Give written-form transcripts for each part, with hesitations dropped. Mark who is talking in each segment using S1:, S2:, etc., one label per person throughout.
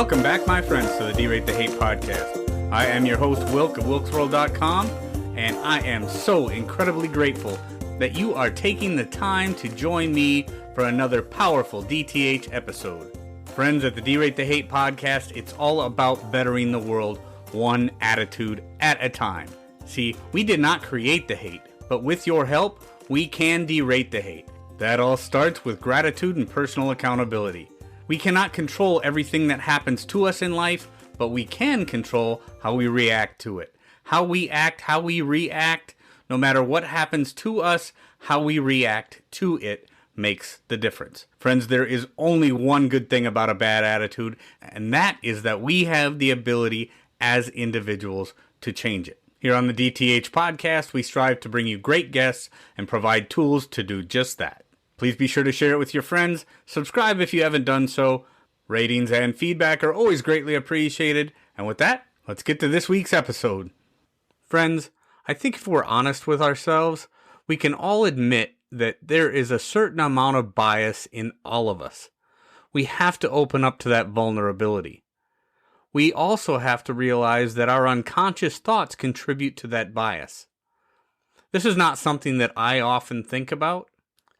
S1: Welcome back, my friends, to the D-Rate the Hate podcast. I am your host, Wilk of WilksWorld.com, and I am so incredibly grateful that you are taking the time to join me for another powerful DTH episode. Friends, at the D-Rate the Hate podcast, it's all about bettering the world one attitude at a time. See, we did not create the hate, but with your help, we can derate the hate. That all starts with gratitude and personal accountability. We cannot control everything that happens to us in life, but we can control how we react to it. How we act, how we react, no matter what happens to us, how we react to it makes the difference. Friends, there is only one good thing about a bad attitude, and that is that we have the ability as individuals to change it. Here on the DTH podcast, we strive to bring you great guests and provide tools to do just that. Please be sure to share it with your friends. Subscribe if you haven't done so. Ratings and feedback are always greatly appreciated. And with that, let's get to this week's episode. Friends, I think if we're honest with ourselves, we can all admit that there is a certain amount of bias in all of us. We have to open up to that vulnerability. We also have to realize that our unconscious thoughts contribute to that bias. This is not something that I often think about,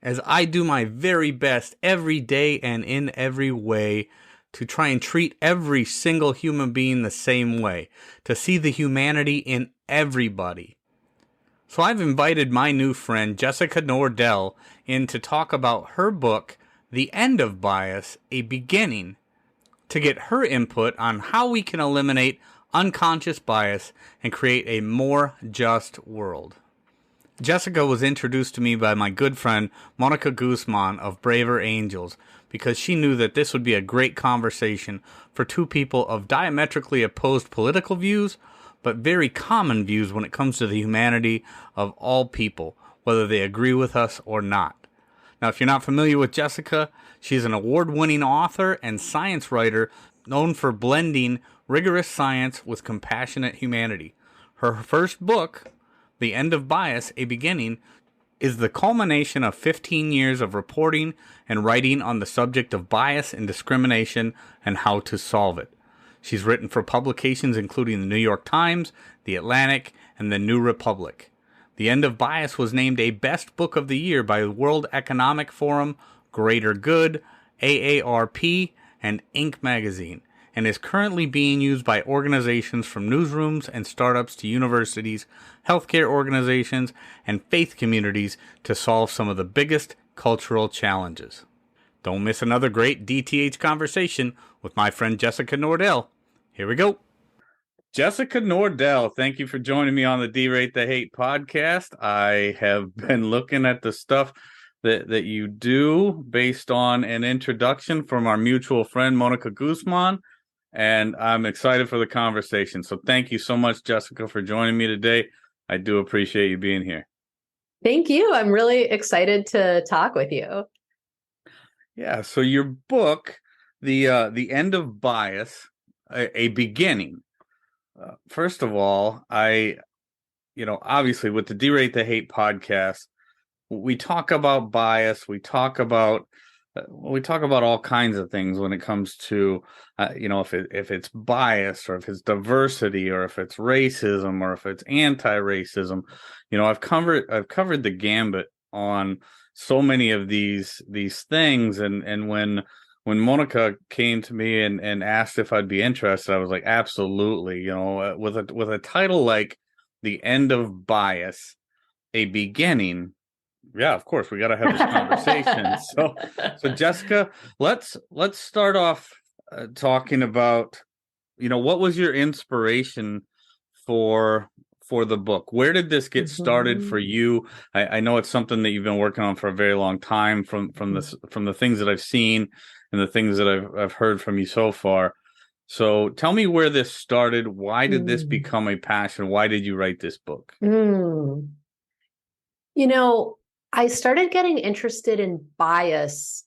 S1: as I do my very best every day and in every way to try and treat every single human being the same way, to see the humanity in everybody. So I've invited my new friend, Jessica Nordell, in to talk about her book, The End of Bias, A Beginning, to get her input on how we can eliminate unconscious bias and create a more just world. Jessica was introduced to me by my good friend Monica Guzman of Braver Angels because she knew that this would be a great conversation for two people of diametrically opposed political views, but very common views when it comes to the humanity of all people, whether they agree with us or not. Now, if you're not familiar with Jessica, she's an award-winning author and science writer known for blending rigorous science with compassionate humanity. Her first book, The End of Bias, A Beginning, is the culmination of 15 years of reporting and writing on the subject of bias and discrimination and how to solve it. She's written for publications including the New York Times, The Atlantic, and the New Republic. The End of Bias was named a Best Book of the Year by the World Economic Forum, Greater Good, AARP, and Inc. magazine, and is currently being used by organizations from newsrooms and startups to universities, healthcare organizations, and faith communities to solve some of the biggest cultural challenges. Don't miss another great DTH conversation with my friend Jessica Nordell. Here we go. Jessica Nordell, thank you for joining me on the D-Rate the Hate podcast. I have been looking at the stuff that you do based on an introduction from our mutual friend, Monica Guzman, and I'm excited for the conversation. So thank you so much, Jessica, for joining me today. I do appreciate you being here.
S2: Thank you. I'm really excited to talk with you.
S1: Yeah, so your book, The End of Bias, a Beginning. First of all, obviously with the D-Rate the Hate podcast, we talk about bias. We talk about all kinds of things when it comes to, if it's bias or if it's diversity or if it's racism or if it's anti-racism. I've covered the gambit on so many of these things, and when Monica came to me and asked if I'd be interested, I was like, absolutely. With a title like The End of Bias, A Beginning. Yeah, of course, we got to have this conversation. So Jessica, let's start off talking about, what was your inspiration for the book? Where did this get started for you? I know it's something that you've been working on for a very long time. From the things that I've seen and the things that I've heard from you so far. So tell me where this started. Why did this become a passion? Why did you write this book?
S2: I started getting interested in bias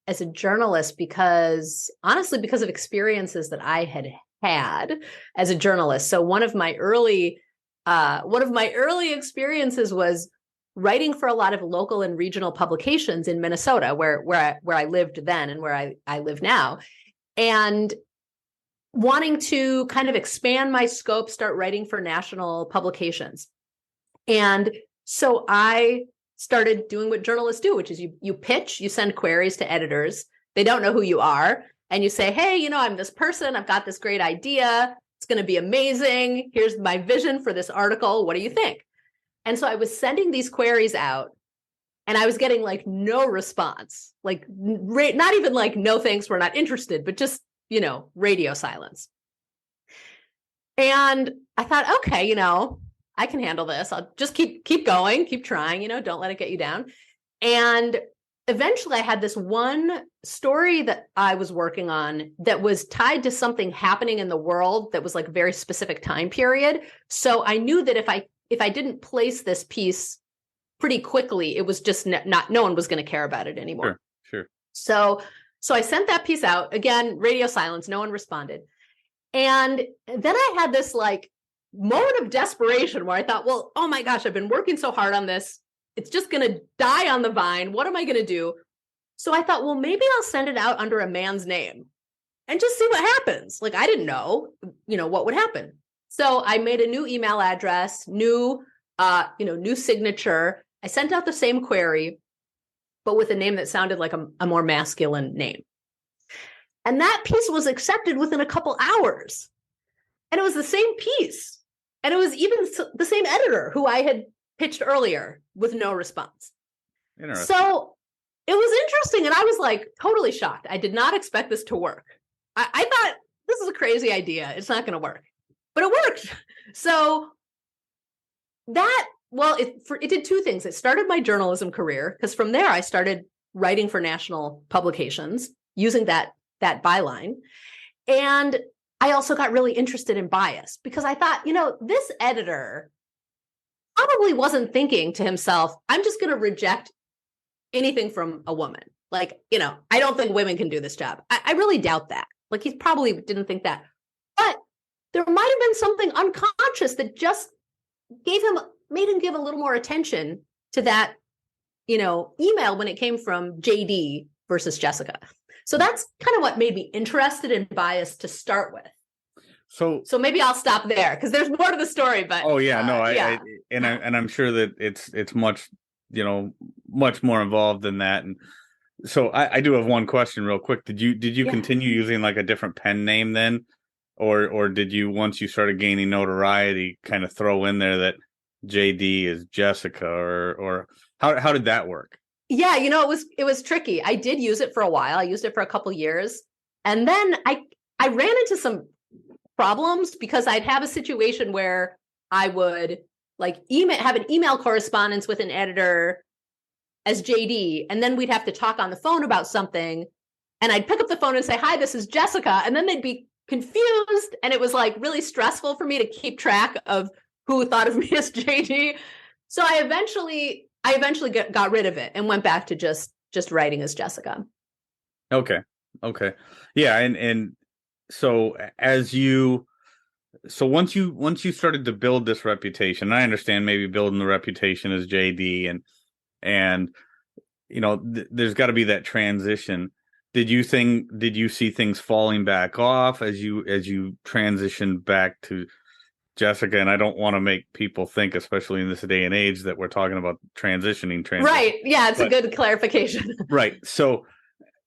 S2: as a journalist because of experiences that I had as a journalist. So one of my early experiences was writing for a lot of local and regional publications in Minnesota, where I lived then and where I live now. And wanting to kind of expand my scope, start writing for national publications. And so I started doing what journalists do, which is you pitch, you send queries to editors. They don't know who you are. And you say, hey, I'm this person. I've got this great idea. It's going to be amazing. Here's my vision for this article. What do you think? And so I was sending these queries out and I was getting like no response, like not even like, no, thanks, we're not interested, but just, radio silence. And I thought, okay, I can handle this. I'll just keep going, keep trying, don't let it get you down. And eventually I had this one story that I was working on that was tied to something happening in the world that was like a very specific time period. So I knew that if I didn't place this piece pretty quickly, it was just no one was going to care about it anymore.
S1: Sure.
S2: So I sent that piece out. Again, radio silence, no one responded. And then I had this like moment of desperation where I thought, well, oh my gosh, I've been working so hard on this. It's just going to die on the vine. What am I going to do? So I thought, well, maybe I'll send it out under a man's name and just see what happens. Like, I didn't know, what would happen. So I made a new email address, new signature. I sent out the same query, but with a name that sounded like a more masculine name. And that piece was accepted within a couple hours. And it was the same piece. And it was even the same editor who I had pitched earlier with no response. So it was interesting. And I was like totally shocked. I did not expect this to work. I thought this is a crazy idea. It's not going to work, but it worked. So it did two things. It started my journalism career because from there I started writing for national publications using that byline. And I also got really interested in bias because I thought, this editor probably wasn't thinking to himself, I'm just going to reject anything from a woman. Like, I don't think women can do this job. I really doubt that. Like, he probably didn't think that. But there might have been something unconscious that just made him give a little more attention to that, email when it came from JD versus Jessica. So that's kind of what made me interested in bias to start with. So maybe I'll stop there because there's more to the story. But
S1: I'm sure that it's much much more involved than that. And so I do have one question real quick. Did you continue using like a different pen name then, or did you, once you started gaining notoriety, kind of throw in there that JD is Jessica, or how did that work?
S2: Yeah, it was tricky. I did use it for a while. I used it for a couple years. And then I ran into some problems because I'd have a situation where I would like have an email correspondence with an editor as JD, and then we'd have to talk on the phone about something. And I'd pick up the phone and say, hi, this is Jessica. And then they'd be confused. And it was like really stressful for me to keep track of who thought of me as JD. So I eventually got rid of it and went back to just writing as Jessica.
S1: Okay. Yeah. And so once you started to build this reputation, I understand maybe building the reputation as JD and there's got to be that transition. Did you see things falling back off as you transitioned back to Jessica? And I don't want to make people think, especially in this day and age, that we're talking about transitioning.
S2: Right. Yeah, it's a good clarification.
S1: Right. So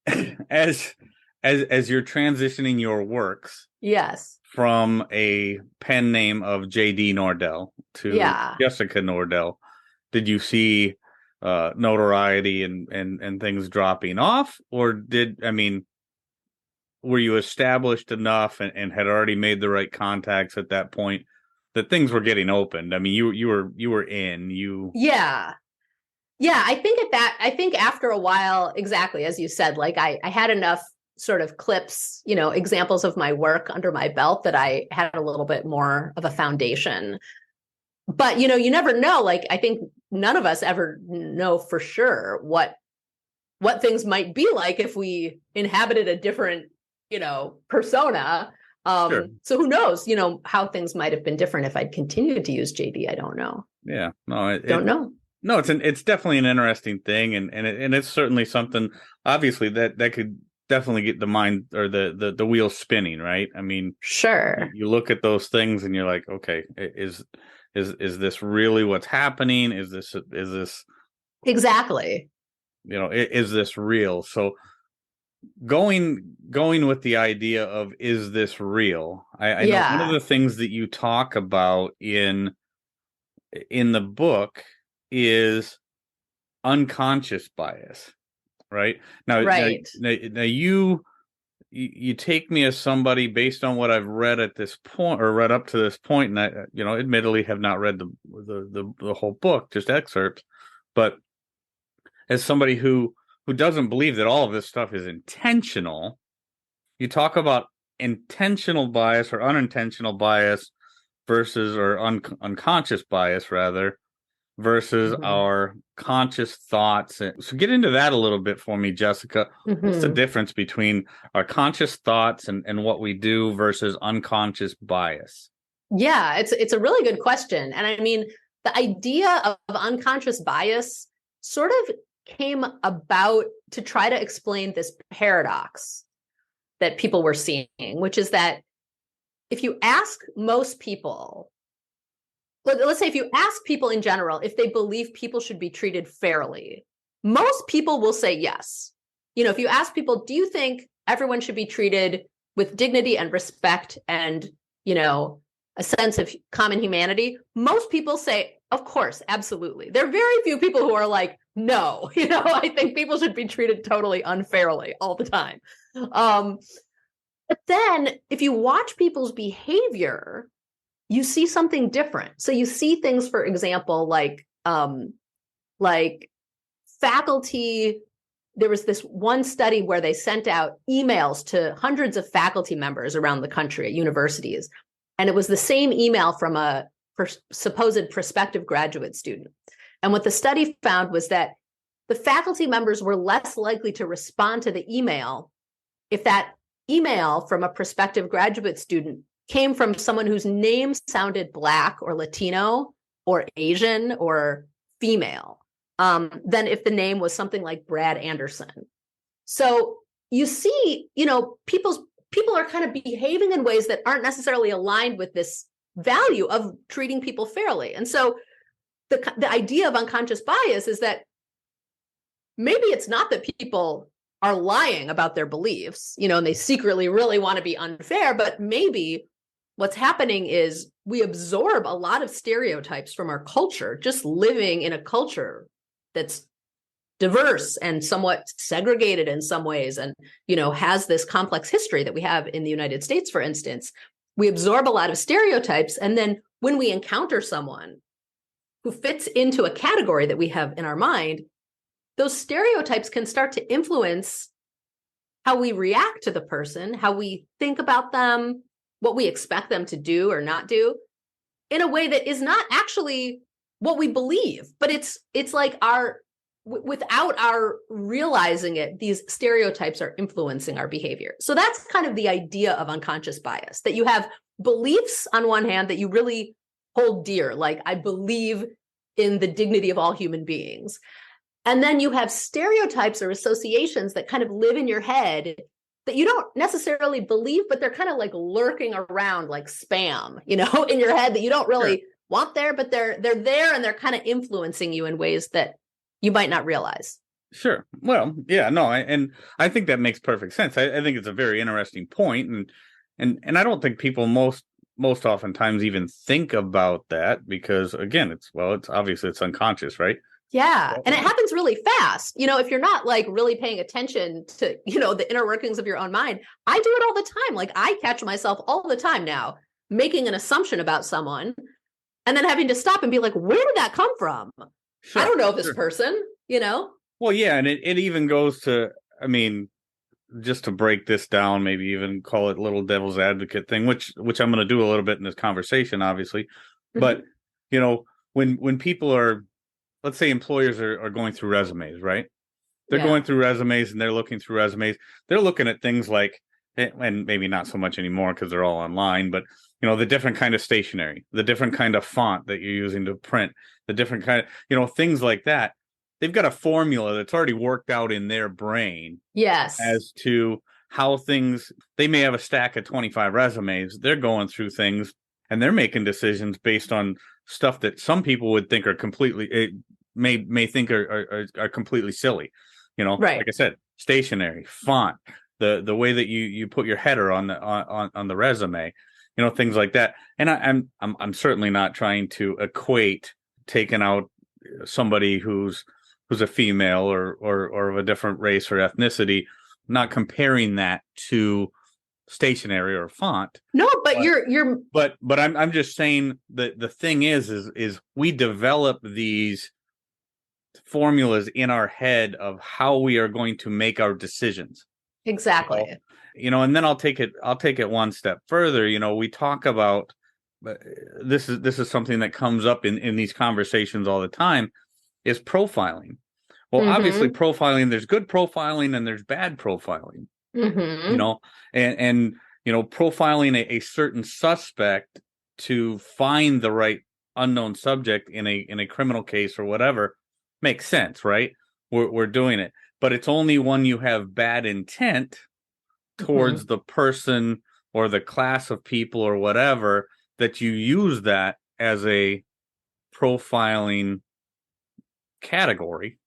S1: as you're transitioning your works,
S2: yes,
S1: from a pen name of JD Nordell to Jessica Nordell, did you see notoriety and things dropping off, or were you established enough and had already made the right contacts at that point that things were getting opened? I mean, you were in.
S2: I think after a while, exactly as you said, like I had enough sort of clips, examples of my work under my belt that I had a little bit more of a foundation. But, you never know. Like, I think none of us ever know for sure what things might be like if we inhabited a different, persona.
S1: Sure.
S2: So who knows, how things might have been different if I'd continued to use JD. I don't know.
S1: Yeah, no,
S2: don't know.
S1: No, it's definitely an interesting thing. And it's certainly something, obviously, that could definitely get the mind or the wheel spinning, right? I mean,
S2: Sure.
S1: you look at those things and you're like, okay, is this really what's happening? Is this
S2: Exactly.
S1: is this real? So going with the idea of, is this real? I know one of
S2: Yeah.
S1: the things that you talk about in the book is unconscious bias, right?
S2: Right.
S1: Now you take me as somebody, based on what I've read at this point, or read up to this point, and I, admittedly have not read the whole book, just excerpts, but as somebody who doesn't believe that all of this stuff is intentional. You talk about intentional bias or unintentional bias versus, or unconscious bias rather, versus
S2: Hmm.
S1: our conscious thoughts. So get into that a little bit for me, Jessica. What's the
S2: Hmm.
S1: difference between our conscious thoughts and what we do versus unconscious bias?
S2: Yeah, it's a really good question. And I mean, the idea of unconscious bias sort of came about to try to explain this paradox that people were seeing, which is that if you ask most people, let's say if you ask people in general if they believe people should be treated fairly, most people will say yes. If you ask people, do you think everyone should be treated with dignity and respect and, a sense of common humanity? Most people say, of course, absolutely. There are very few people who are like, no, I think people should be treated totally unfairly all the time. But then if you watch people's behavior, you see something different. So you see things, for example, like faculty. There was this one study where they sent out emails to hundreds of faculty members around the country at universities. And it was the same email from a supposed prospective graduate student. And what the study found was that the faculty members were less likely to respond to the email if that email from a prospective graduate student came from someone whose name sounded Black or Latino or Asian or female, than if the name was something like Brad Anderson. So you see, people are kind of behaving in ways that aren't necessarily aligned with this value of treating people fairly. And so the idea of unconscious bias is that maybe it's not that people are lying about their beliefs, and they secretly really want to be unfair, but maybe what's happening is we absorb a lot of stereotypes from our culture, just living in a culture that's diverse and somewhat segregated in some ways, and has this complex history that we have in the United States, for instance. We absorb a lot of stereotypes, and then when we encounter someone who fits into a category that we have in our mind, those stereotypes can start to influence how we react to the person, how we think about them, what we expect them to do or not do, in a way that is not actually what we believe, but it's like without our realizing it, these stereotypes are influencing our behavior. So that's kind of the idea of unconscious bias, that you have beliefs on one hand that you really hold dear, like I believe in the dignity of all human beings. And then you have stereotypes or associations that kind of live in your head that you don't necessarily believe, but they're kind of like lurking around like spam, in your head that you don't really want there, but they're there and they're kind of influencing you in ways that you might not realize.
S1: Sure. Well, yeah, no, I think that makes perfect sense. I think it's a very interesting point, and I don't think people most oftentimes even think about that, because again, it's obviously it's unconscious, right?
S2: Yeah. And it happens really fast. If you're not like really paying attention to, the inner workings of your own mind, I do it all the time. Like I catch myself all the time now making an assumption about someone and then having to stop and be like, where did that come from?
S1: Sure,
S2: I don't know this person,
S1: Well, yeah. And it even goes to, I mean, just to break this down, maybe even call it little devil's advocate thing, which I'm going to do a little bit in this conversation, obviously. Mm-hmm. But, when people are, let's say employers are going through resumes, right? They're going through resumes and they're looking through resumes. They're looking at things like, and maybe not so much anymore because they're all online, but the different kind of stationery, the different kind of font that you're using to print, the different kind of, things like that. they've got a formula that's already worked out in their brain
S2: Yes.
S1: as to how things, they may have a stack of 25 resumes. They're going through things and they're making decisions based on stuff that some people would think are completely, may think are completely silly. You know,
S2: Right.
S1: like I said, stationery, font, the way that you put your header on the resume, you know, things like that. And I'm certainly not trying to equate taking out somebody who's a female or of a different race or ethnicity, not comparing that to stationery or font.
S2: No, but you're
S1: but I'm just saying that the thing is we develop these formulas in our head of how we are going to make our decisions.
S2: exactly.
S1: You know, and then I'll take it one step further. You know, we talk about this is something that comes up in these conversations all the time, is profiling. Well, obviously profiling, there's good profiling and there's bad profiling. You know, and you know, profiling a certain suspect to find the right unknown subject in a criminal case or whatever makes sense, right? We're doing it, but it's only when you have bad intent towards the person or the class of people or whatever that you use that as a profiling category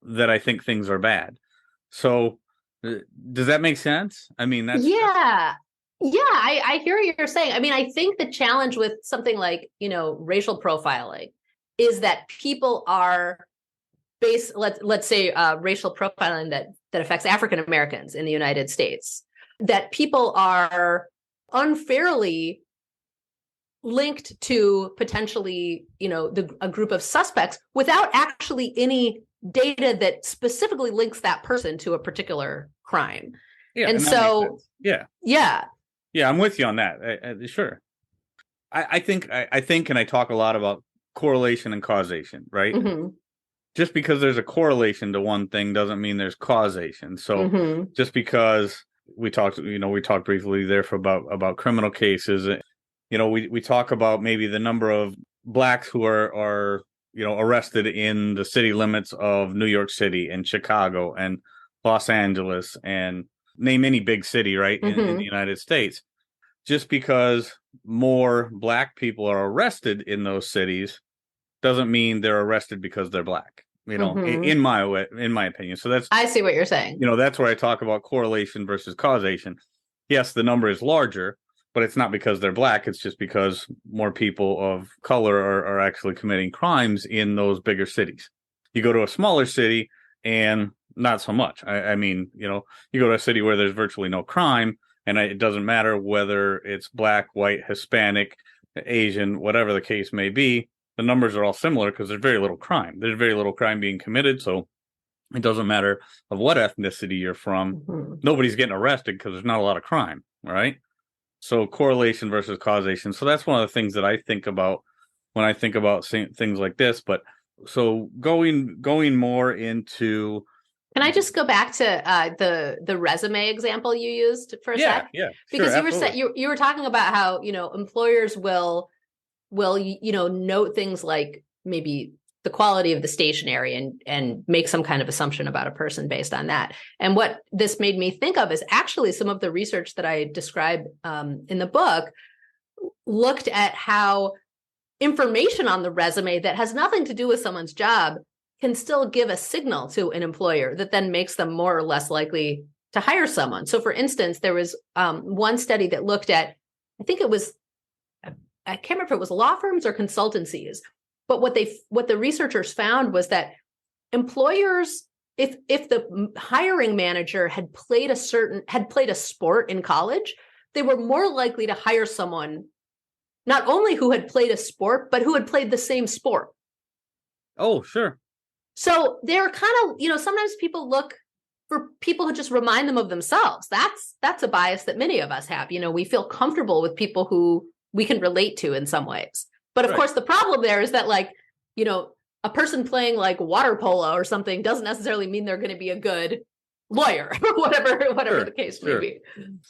S1: that I think things are bad. So does that make sense? I mean,
S2: I hear what you're saying. I mean, I think the challenge with something like, you know, racial profiling is that people are let's say racial profiling that affects African Americans in the United States, that people are unfairly linked to potentially, you know, a group of suspects without actually any data that specifically links that person to a particular crime.
S1: Yeah,
S2: and so
S1: yeah, I'm with you on that. Sure. I think, and I talk a lot about correlation and causation, right? Just because there's a correlation to one thing doesn't mean there's causation. So just because we talked briefly there about criminal cases, you know, we talk about maybe the number of blacks who are you know, arrested in the city limits of New York City and Chicago and Los Angeles and name any big city, right, in the United States. Just because more black people are arrested in those cities doesn't mean they're arrested because they're black, you know, in my opinion. So
S2: I see what you're saying.
S1: You know, that's where I talk about correlation versus causation. Yes, the number is larger, but it's not because they're black. It's just because more people of color are actually committing crimes in those bigger cities. You go to a smaller city and not so much. I mean, you know, you go to a city where there's virtually no crime, and it doesn't matter whether it's black, white, Hispanic, Asian, whatever the case may be. The numbers are all similar because there's very little crime. There's very little crime being committed, so it doesn't matter of what ethnicity you're from. Nobody's getting arrested because there's not a lot of crime, right? So correlation versus causation. So that's one of the things that I think about when I think about things like this. But so going more into.
S2: Can I just go back to the resume example you used for a sec?
S1: Yeah,
S2: because
S1: sure,
S2: you were talking about how, you know, employers will you know, note things like maybe the quality of the stationery and make some kind of assumption about a person based on that. And what this made me think of is actually some of the research that I describe in the book looked at how information on the resume that has nothing to do with someone's job can still give a signal to an employer that then makes them more or less likely to hire someone. So for instance, there was one study that looked at, I can't remember if it was law firms or consultancies, but what the researchers found was that employers, if the hiring manager had played a sport in college, they were more likely to hire someone not only who had played a sport, but who had played the same sport.
S1: Oh, sure.
S2: So they're kind of, you know, sometimes people look for people who just remind them of themselves. That's a bias that many of us have. You know, we feel comfortable with people who we can relate to in some ways. But of course, the problem there is that, like, you know, a person playing like water polo or something doesn't necessarily mean they're going to be a good lawyer, whatever the case may be.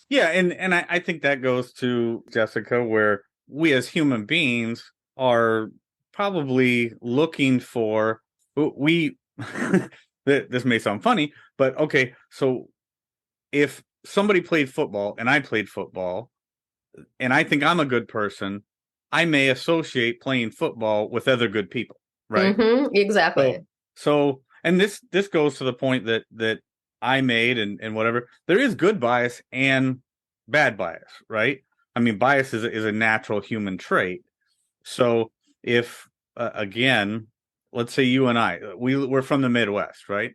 S1: Yeah, and I think that goes to, Jessica, where we as human beings are probably looking for, we this may sound funny, but okay, so if somebody played football and I played football and I think I'm a good person, I may associate playing football with other good people, right?
S2: Exactly.
S1: And this goes to the point that I made and whatever. There is good bias and bad bias, right? I mean, bias is a natural human trait. So if again, let's say you and we're from the Midwest, right?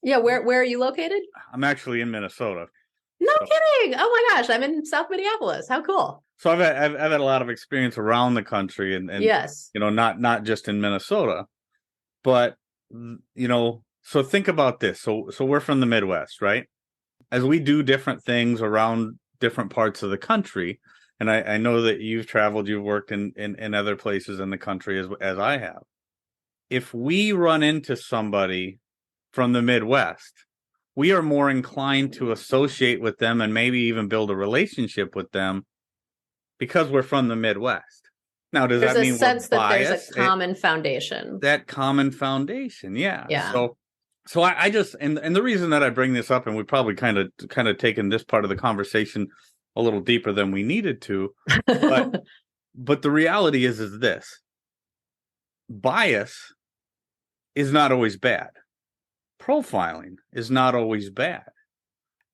S2: Yeah, where are you located?
S1: I'm actually in Minnesota.
S2: No
S1: So,
S2: kidding. Oh my gosh, I'm in South Minneapolis. How cool.
S1: so I've had a lot of experience around the country and
S2: Yes.
S1: not just in Minnesota, but so think about this. So we're from the Midwest, right? As we do different things around different parts of the country, and I know that you've traveled, you've worked in other places in the country as I have. If we run into somebody from the Midwest, we are more inclined to associate with them and maybe even build a relationship with them because we're from the Midwest. Now, does that mean we're biased?
S2: There's a sense that there's a common foundation.
S1: That common foundation, yeah.
S2: Yeah.
S1: So I just and the reason that I bring this up, and we probably kind of taken this part of the conversation a little deeper than we needed to, but the reality is this: bias is not always bad. Profiling is not always bad.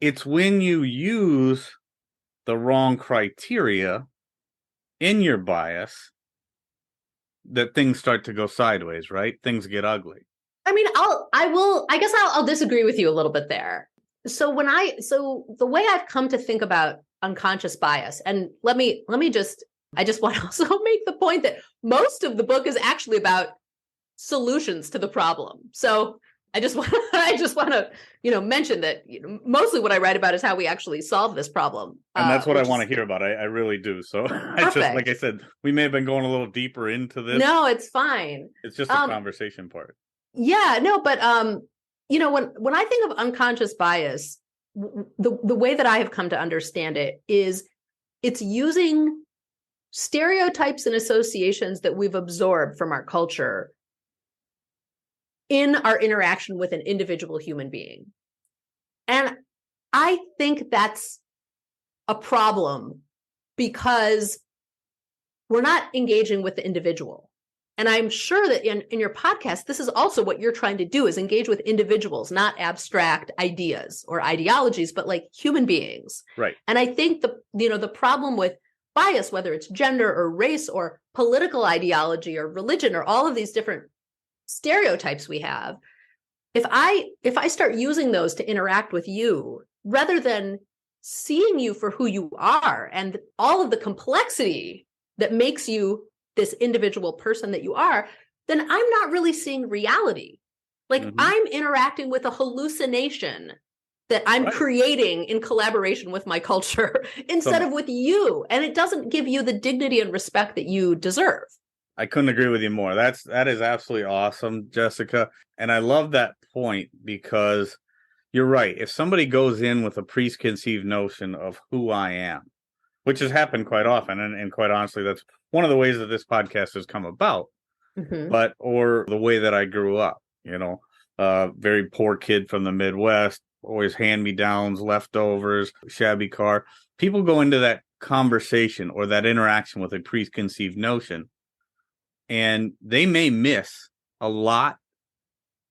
S1: It's when you use the wrong criteria in your bias that things start to go sideways, right? Things get ugly.
S2: I mean, I guess I'll disagree with you a little bit there. So the way I've come to think about unconscious bias, and I just want to also make the point that most of the book is actually about solutions to the problem. So I just want to, mention that mostly what I write about is how we actually solve this problem.
S1: And that's what I want to hear about. I really do. So I just, like I said, we may have been going a little deeper into this.
S2: No, it's fine.
S1: It's just a conversation part.
S2: Yeah, no, but when I think of unconscious bias, the way that I have come to understand it is it's using stereotypes and associations that we've absorbed from our culture in our interaction with an individual human being. And I think that's a problem because we're not engaging with the individual. And I'm sure that in your podcast, this is also what you're trying to do, is engage with individuals, not abstract ideas or ideologies, but like human beings.
S1: Right.
S2: And I think the problem with bias, whether it's gender or race or political ideology or religion or all of these different stereotypes we have, if I start using those to interact with you, rather than seeing you for who you are and all of the complexity that makes you this individual person that you are, then I'm not really seeing reality. Like I'm interacting with a hallucination that I'm creating in collaboration with my culture instead of with you. And it doesn't give you the dignity and respect that you deserve.
S1: I couldn't agree with you more. That is absolutely awesome, Jessica. And I love that point because you're right. If somebody goes in with a preconceived notion of who I am, which has happened quite often, and quite honestly, that's one of the ways that this podcast has come about, or the way that I grew up, very poor kid from the Midwest, always hand-me-downs, leftovers, shabby car. People go into that conversation or that interaction with a preconceived notion, and they may miss a lot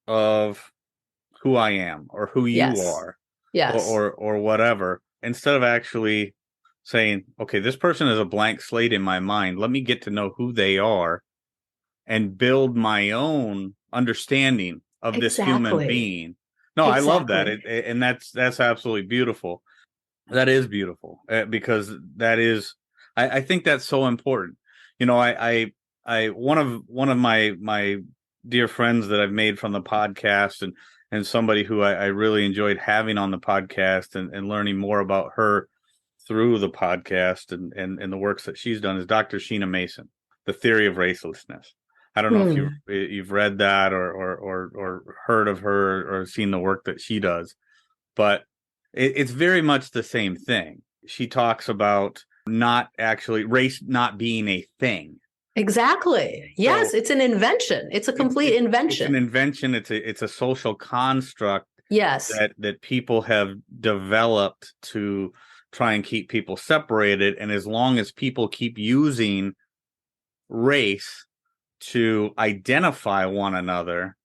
S1: of who I am or who you are, or whatever, instead of actually saying, okay, this person is a blank slate in my mind. Let me get to know who they are and build my own understanding of this human being. No, I love that. And that's absolutely beautiful. That is beautiful because that is, I think that's so important. One of my dear friends that I've made from the podcast and somebody who I really enjoyed having on the podcast and learning more about her through the podcast and the works that she's done is Dr. Sheena Mason, The Theory of Racelessness. I don't know if you've read that or heard of her or seen the work that she does, but it's very much the same thing. She talks about not actually race not being a thing.
S2: Exactly. Yes,
S1: So
S2: it's an invention. It's a complete
S1: it's
S2: invention.
S1: an invention. It's a social construct
S2: Yes.
S1: that people have developed to try and keep people separated. And as long as people keep using race to identify one another,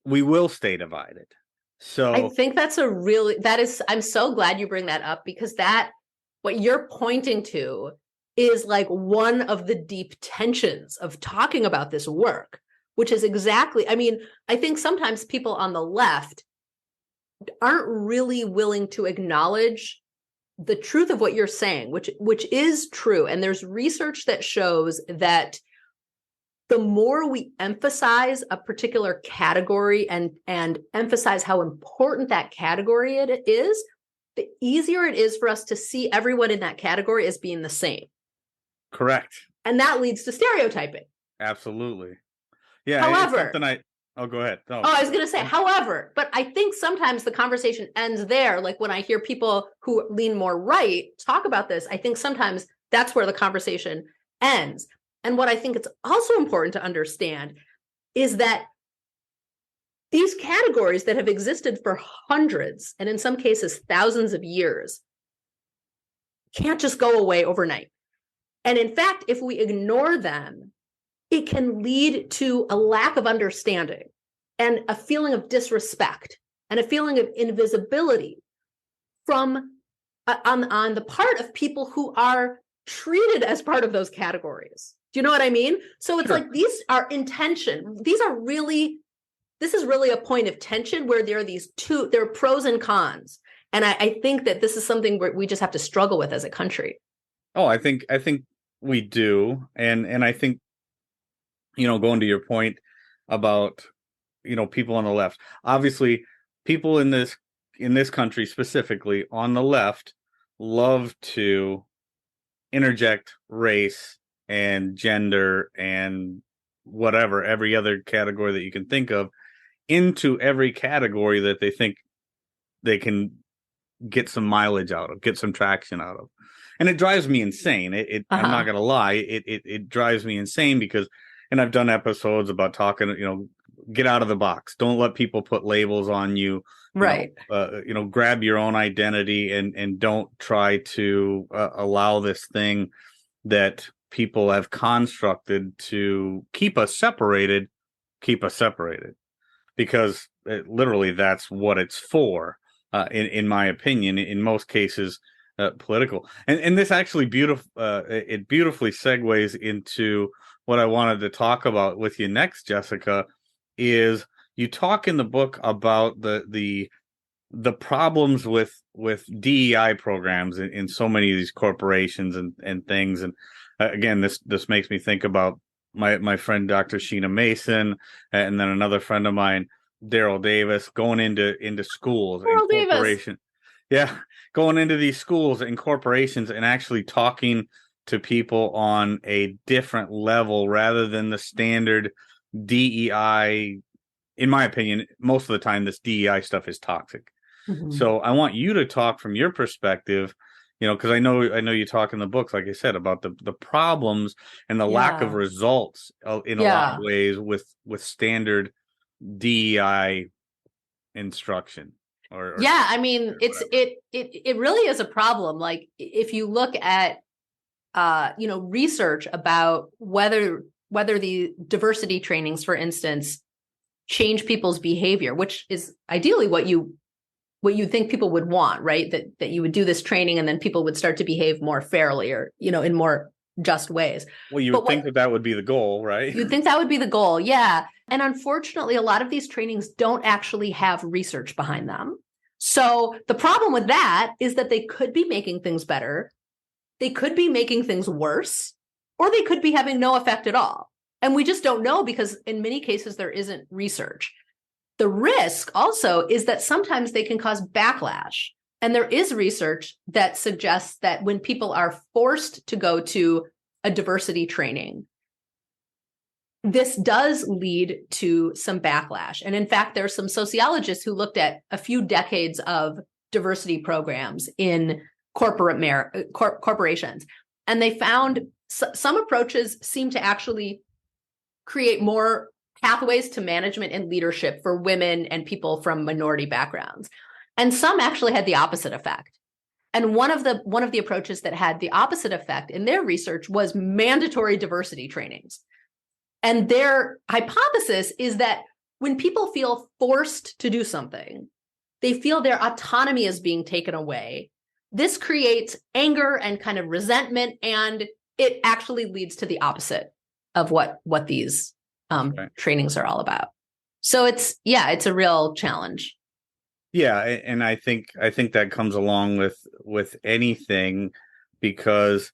S1: we will stay divided.
S2: I
S1: So
S2: think that's I'm so glad you bring that up, because what you're pointing to is like one of the deep tensions of talking about this work, which is exactly, I mean, I think sometimes people on the left aren't really willing to acknowledge the truth of what you're saying, which is true. And there's research that shows that the more we emphasize a particular category and emphasize how important that category it is, the easier it is for us to see everyone in that category as being the same.
S1: correct.
S2: And that leads to stereotyping.
S1: Absolutely. Yeah, it's
S2: However,
S1: something oh, go ahead. No.
S2: I was going to say, however, but I think sometimes the conversation ends there. Like when I hear people who lean more right talk about this, I think sometimes that's where the conversation ends. And what I think it's also important to understand is that these categories that have existed for hundreds, and in some cases thousands of years, can't just go away overnight. And in fact, if we ignore them, it can lead to a lack of understanding and a feeling of disrespect and a feeling of invisibility from on the part of people who are treated as part of those categories. Do you know what I mean? So it's like these are intention. This is really a point of tension where there are pros and cons. And I think that this is something where we just have to struggle with as a country.
S1: Oh, I think we do. And I think, going to your point about, people on the left, obviously people in this country specifically on the left love to interject race and gender and whatever, every other category that you can think of into every category that they think they can get some mileage out of, get some traction out of. And it drives me insane. I'm not going to lie. It drives me insane because, and I've done episodes about talking, get out of the box. Don't let people put labels on you.
S2: Right.
S1: Grab your own identity and don't try to allow this thing that people have constructed to keep us separated, because literally that's what it's for, in my opinion, in most cases, political. And this actually it beautifully segues into what I wanted to talk about with you next, Jessica, is you talk in the book about the problems with DEI programs in so many of these corporations and things. And again, this makes me think about my friend Dr. Sheena Mason, and then another friend of mine, Daryl Davis, going into schools and corporations. Yeah, going into these schools and corporations and actually talking to people on a different level rather than the standard DEI. In my opinion, most of the time, this DEI stuff is toxic. Mm-hmm. So I want you to talk from your perspective, because I know you talk in the books, like I said, about the problems and the lack of results in a lot of ways with standard DEI instruction.
S2: I mean, it really is a problem. Like if you look at research about whether the diversity trainings, for instance, change people's behavior, which is ideally what you think people would want, right? That you would do this training and then people would start to behave more fairly or, in more just ways.
S1: Well, you would think that would be the goal, right?
S2: You'd think that would be the goal. Yeah. And unfortunately, a lot of these trainings don't actually have research behind them. So the problem with that is that they could be making things better. They could be making things worse, or they could be having no effect at all. And we just don't know because in many cases, there isn't research. The risk also is that sometimes they can cause backlash. And there is research that suggests that when people are forced to go to a diversity training, this does lead to some backlash. And in fact, there are some sociologists who looked at a few decades of diversity programs in corporations. And they found some approaches seem to actually create more pathways to management and leadership for women and people from minority backgrounds. And some actually had the opposite effect. And one of the approaches that had the opposite effect in their research was mandatory diversity trainings. And their hypothesis is that when people feel forced to do something, they feel their autonomy is being taken away. This creates anger and kind of resentment, and it actually leads to the opposite of what these trainings are all about. So it's a real challenge.
S1: Yeah, and I think that comes along with anything, because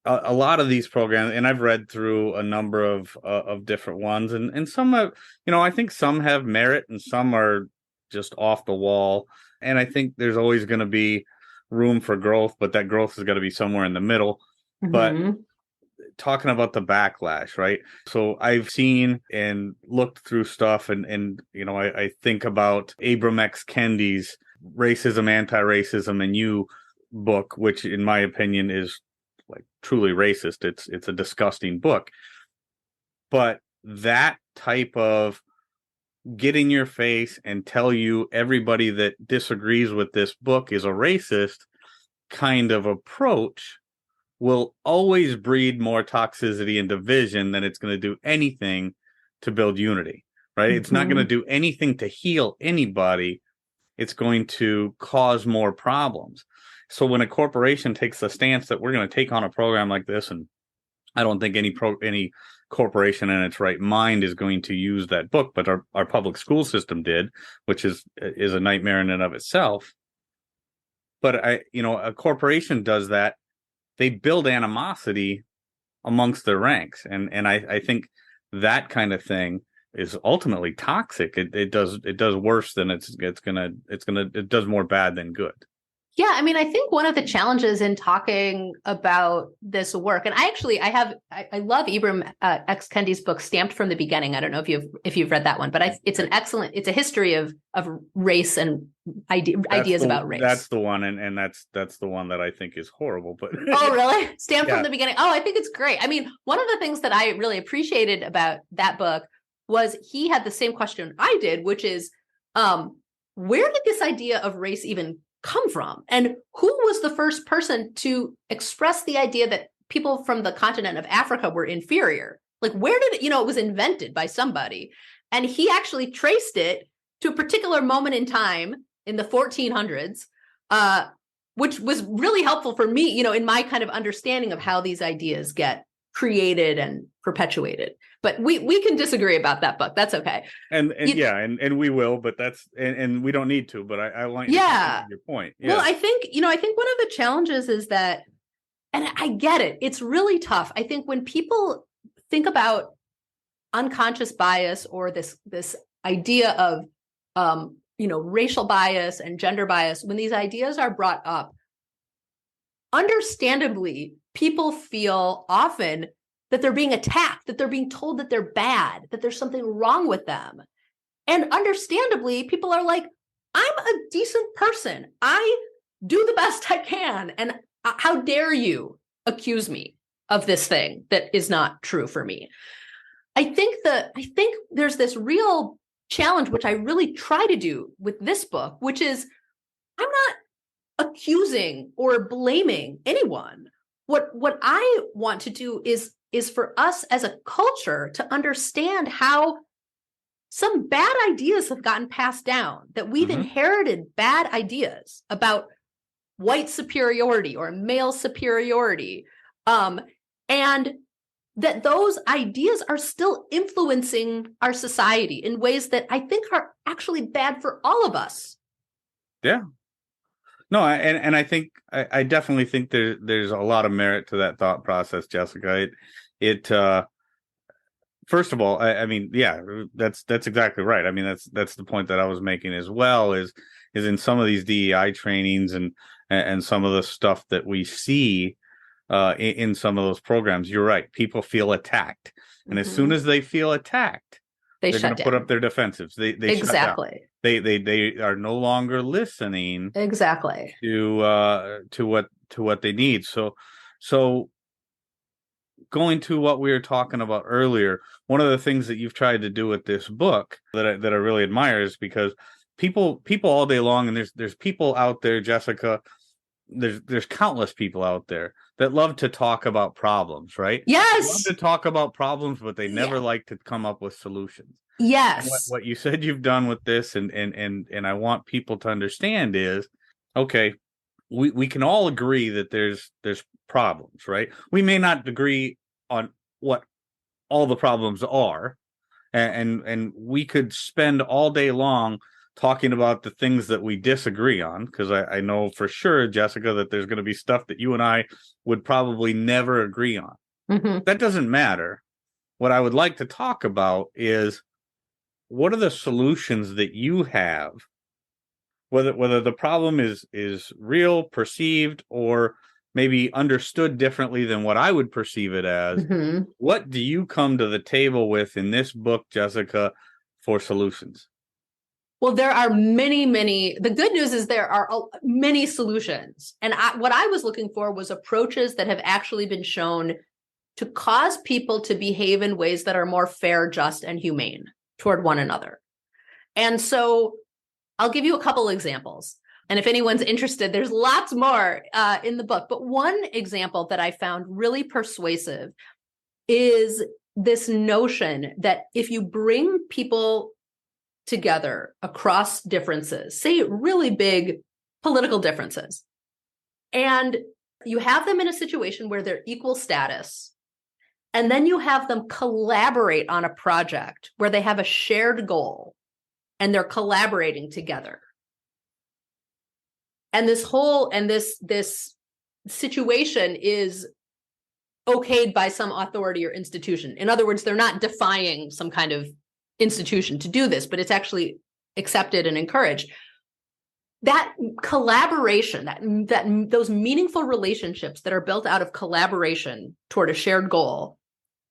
S1: a lot of these programs, and I've read through a number of different ones, and some have, I think some have merit and some are just off the wall. And I think there's always going to be room for growth, but that growth is going to be somewhere in the middle. Mm-hmm. But talking about the backlash, right? So I've seen and looked through stuff, and I think about Ibram X. Kendi's Racism, Anti-Racism, and You book, which in my opinion is like truly racist. It's a disgusting book. But that type of get in your face and tell you everybody that disagrees with this book is a racist kind of approach will always breed more toxicity and division than it's going to do anything to build unity, right? Mm-hmm. It's not going to do anything to heal anybody. It's going to cause more problems. So when a corporation takes the stance that we're going to take on a program like this, and I don't think any corporation in its right mind is going to use that book, but our public school system did, which is a nightmare in and of itself. But a corporation does that. They build animosity amongst their ranks. And I think that kind of thing is ultimately toxic. It does worse than it does more bad than good.
S2: Yeah, I mean, I think one of the challenges in talking about this work, and I love Ibram X. Kendi's book, Stamped from the Beginning. I don't know if you've read that one, but it's a history of race and ideas about race.
S1: That's the one, and that's the one that I think is horrible. But
S2: oh, really? Stamped from the Beginning. Oh, I think it's great. I mean, one of the things that I really appreciated about that book was he had the same question I did, which is, where did this idea of race even come from? And who was the first person to express the idea that people from the continent of Africa were inferior? Like, where did it was invented by somebody. And he actually traced it to a particular moment in time in the 1400s, which was really helpful for me, in my kind of understanding of how these ideas get created and perpetuated. But we can disagree about that book. That's okay.
S1: And we will, but that's and we don't need to. But I want you to make your point. Yeah.
S2: Well, I think one of the challenges is that, and I get it, it's really tough. I think when people think about unconscious bias or this idea of racial bias and gender bias, when these ideas are brought up, understandably, people feel often that they're being attacked, that they're being told that they're bad, that there's something wrong with them. And understandably, people are like, I'm a decent person. I do the best I can. And how dare you accuse me of this thing that is not true for me? I think there's this real challenge, which I really try to do with this book, which is I'm not accusing or blaming anyone. What I want to do is for us as a culture to understand how some bad ideas have gotten passed down, that we've inherited bad ideas about white superiority or male superiority, and that those ideas are still influencing our society in ways that I think are actually bad for all of us.
S1: Yeah. No, and I think I definitely think there's a lot of merit to that thought process, Jessica. It first of all, I mean, yeah, that's exactly right. I mean, that's the point that I was making as well. Is in some of these DEI trainings and some of the stuff that we see in some of those programs. You're right. People feel attacked, and as soon as they feel attacked, they're going to put up their defensives. They
S2: exactly.
S1: Shut down. They are no longer listening
S2: exactly
S1: to what they need. So going to what we were talking about earlier, one of the things that you've tried to do with this book that I really admire is because people all day long, and there's people out there, Jessica, there's countless people out there that love to talk about problems, right?
S2: Yes.
S1: They love to talk about problems, but they never like to come up with solutions.
S2: Yes.
S1: What you said you've done with this, and I want people to understand is, okay, we can all agree that there's problems, right? We may not agree on what all the problems are, and we could spend all day long talking about the things that we disagree on, because I know for sure, Jessica, that there's going to be stuff that you and I would probably never agree on.
S2: Mm-hmm.
S1: That doesn't matter. What I would like to talk about is, what are the solutions that you have, whether the problem is real, perceived, or maybe understood differently than what I would perceive it as.
S2: Mm-hmm.
S1: What do you come to the table with in this book, Jessica, for solutions?
S2: Well, there are many. The good news is there are many solutions. And what I was looking for was approaches that have actually been shown to cause people to behave in ways that are more fair, just, and humane toward one another. And so I'll give you a couple examples. And if anyone's interested, there's lots more in the book. But one example that I found really persuasive is this notion that if you bring people together across differences, say really big political differences, and you have them in a situation where they're equal status, and then you have them collaborate on a project where they have a shared goal and they're collaborating together. And this situation is okayed by some authority or institution. In other words, they're not defying some kind of institution to do this, but it's actually accepted and encouraged. That collaboration, that those meaningful relationships that are built out of collaboration toward a shared goal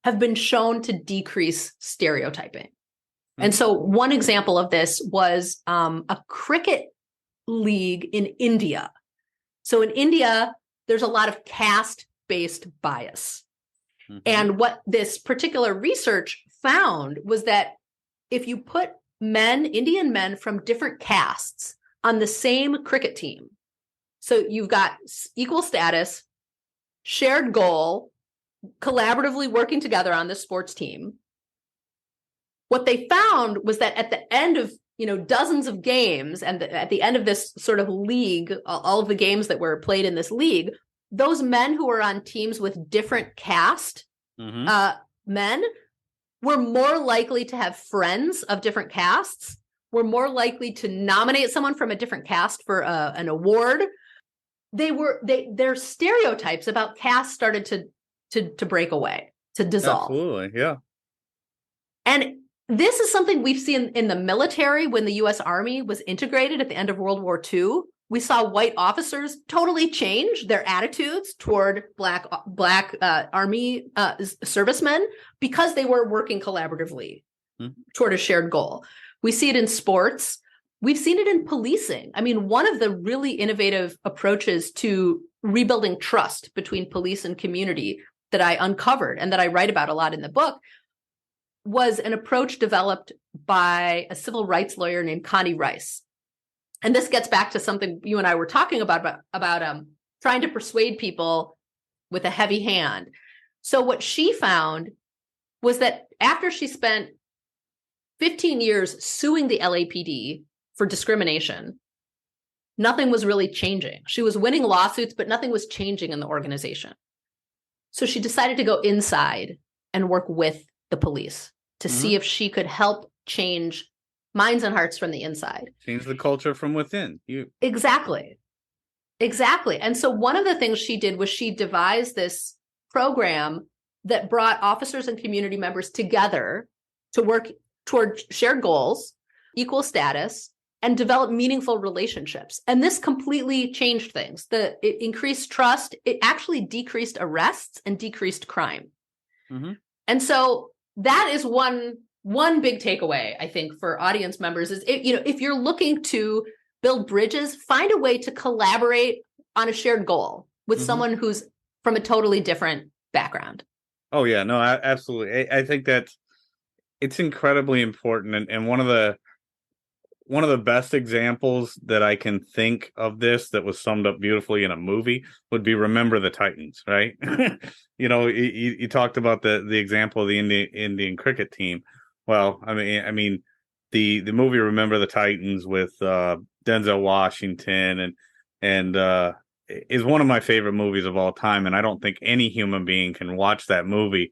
S2: have been shown to decrease stereotyping. Mm-hmm. And so one example of this was a cricket league in India. So in India, there's a lot of caste-based bias. Mm-hmm. And what this particular research found was that if you put Indian men from different castes on the same cricket team, so you've got equal status, shared goal, collaboratively working together on this sports team, what they found was that at the end of dozens of games, and at the end of this sort of league, all of the games that were played in this league, those men who were on teams with different caste men were more likely to have friends of different castes, were more likely to nominate someone from a different caste for an award. Their stereotypes about caste started to break away, to dissolve.
S1: Absolutely, yeah.
S2: And this is something we've seen in the military when the U.S. Army was integrated at the end of World War II. We saw white officers totally change their attitudes toward black Army servicemen because they were working collaboratively toward a shared goal. We see it in sports. We've seen it in policing. I mean, one of the really innovative approaches to rebuilding trust between police and community that I uncovered and that I write about a lot in the book was an approach developed by a civil rights lawyer named Connie Rice. And this gets back to something you and I were talking about trying to persuade people with a heavy hand. So what she found was that after she spent 15 years suing the LAPD for discrimination, nothing was really changing. She was winning lawsuits, but nothing was changing in the organization. So she decided to go inside and work with the police to see if she could help change minds and hearts from the inside.
S1: Change the culture from within.
S2: Exactly. And so one of the things she did was she devised this program that brought officers and community members together to work toward shared goals, equal status, and develop meaningful relationships. And this completely changed things. It increased trust. It actually decreased arrests and decreased crime. Mm-hmm. And so that is one big takeaway, I think, for audience members is, if you're looking to build bridges, find a way to collaborate on a shared goal with someone who's from a totally different background.
S1: Oh yeah, no, absolutely. I think that it's incredibly important, and one of the best examples that I can think of this that was summed up beautifully in a movie would be Remember the Titans, right? You talked about the example of the Indian cricket team. Well, I mean the movie Remember the Titans with Denzel Washington and is one of my favorite movies of all time, and I don't think any human being can watch that movie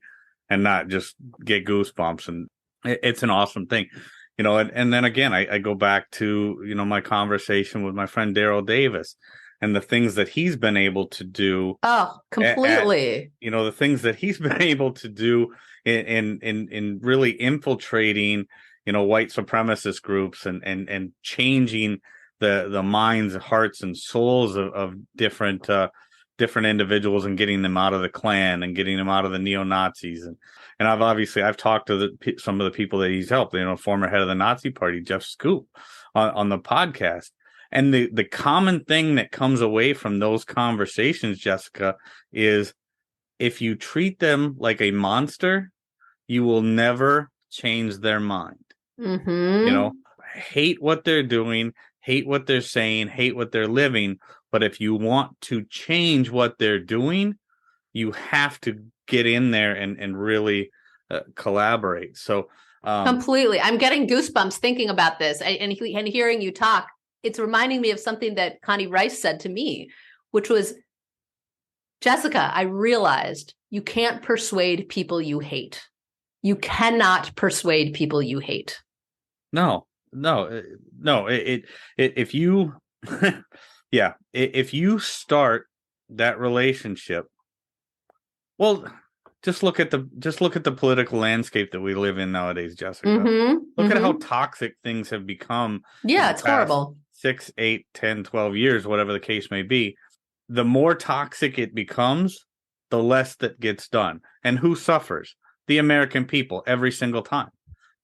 S1: and not just get goosebumps, and it's an awesome thing. And then again, I go back to, my conversation with my friend Daryl Davis and the things that he's been able to do.
S2: Oh, completely.
S1: The things that he's been able to do in really infiltrating, white supremacist groups and changing the minds, hearts, and souls of different individuals and getting them out of the Klan and getting them out of the neo-Nazis. And I've talked to some of the people that he's helped, former head of the Nazi Party, Jeff Scoop, on the podcast. And the common thing that comes away from those conversations, Jessica, is if you treat them like a monster, you will never change their mind.
S2: Mm-hmm.
S1: Hate what they're doing, hate what they're saying, hate what they're living. But if you want to change what they're doing, you have to get in there and really collaborate. So
S2: completely. I'm getting goosebumps thinking about this and hearing you talk. It's reminding me of something that Connie Rice said to me, which was, Jessica, I realized you can't persuade people you hate. You cannot persuade people you hate.
S1: No. If you, yeah, if you start that relationship, well, just look at the political landscape that we live in nowadays, Jessica.
S2: Mm-hmm,
S1: look at how toxic things have become.
S2: Yeah, it's horrible.
S1: 6, 8, 10, 12 years, whatever the case may be. The more toxic it becomes, the less that gets done. And who suffers? The American people every single time.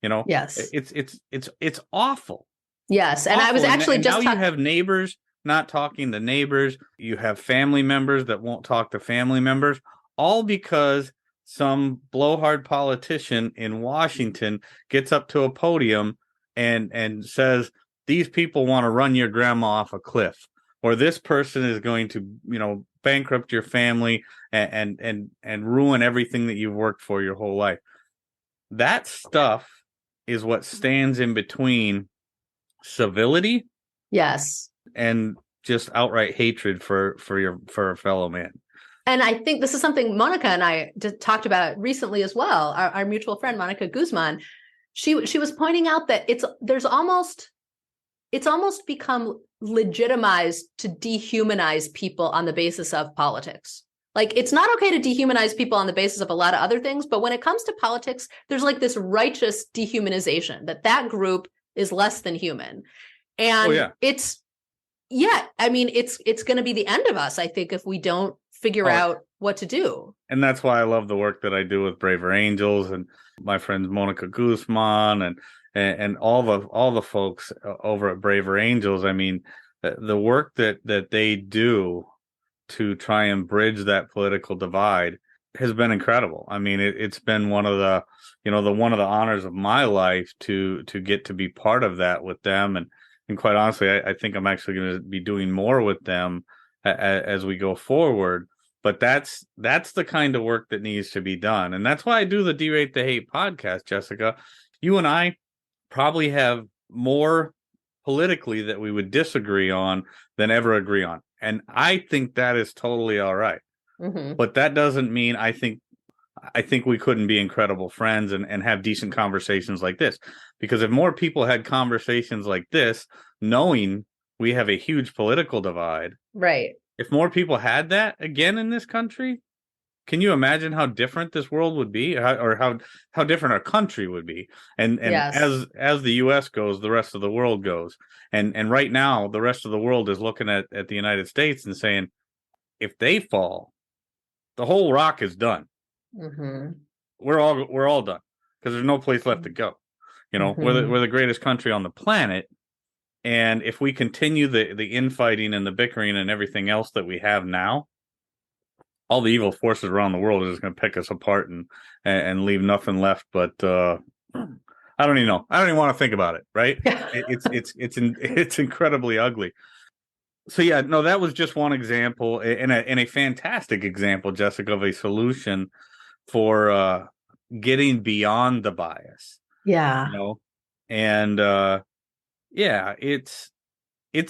S2: Yes.
S1: It's awful.
S2: Yes. And awful. I was actually
S1: now you have neighbors not talking to neighbors. You have family members that won't talk to family members, all because some blowhard politician in Washington gets up to a podium and says, these people want to run your grandma off a cliff, or this person is going to, bankrupt your family and ruin everything that you've worked for your whole life. That stuff is what stands in between civility,
S2: yes,
S1: and just outright hatred for a fellow man.
S2: And I think this is something Monica and I talked about recently as well. Our mutual friend, Monica Guzman, she was pointing out that it's almost become legitimized to dehumanize people on the basis of politics. Like, it's not okay to dehumanize people on the basis of a lot of other things, but when it comes to politics, there's like this righteous dehumanization that group is less than human. And it's going to be the end of us, I think, if we don't figure out what to do. And
S1: that's why I love the work that I do with Braver Angels and my friends Monica Guzman and all the folks over at Braver Angels. I mean, the work that they do to try and bridge that political divide has been incredible. I mean, it's been one of the honors of my life to get to be part of that with them. And quite honestly, I think I'm actually going to be doing more with them as we go forward. But that's the kind of work that needs to be done. And that's why I do the Derate the Hate podcast, Jessica. You and I probably have more politically that we would disagree on than ever agree on. And I think that is totally all right.
S2: Mm-hmm.
S1: But that doesn't mean I think we couldn't be incredible friends and have decent conversations like this. Because if more people had conversations like this, knowing we have a huge political divide,
S2: right?
S1: If more people had that again in this country, can you imagine how different this world would be, or how different our country would be? And yes. as the U.S. goes, the rest of the world goes. And right now, the rest of the world is looking at the United States and saying, if they fall, the whole rock is done.
S2: Mm-hmm.
S1: We're all done because there's no place left to go. Mm-hmm. We're the greatest country on the planet. And if we continue the infighting and the bickering and everything else that we have now, all the evil forces around the world are just going to pick us apart and leave nothing left. But I don't even know. I don't even want to think about it. Right? It's incredibly ugly. So yeah, no, that was just one example, and a fantastic example, Jessica, of a solution for getting beyond the bias.
S2: Yeah.
S1: You know, and yeah, it's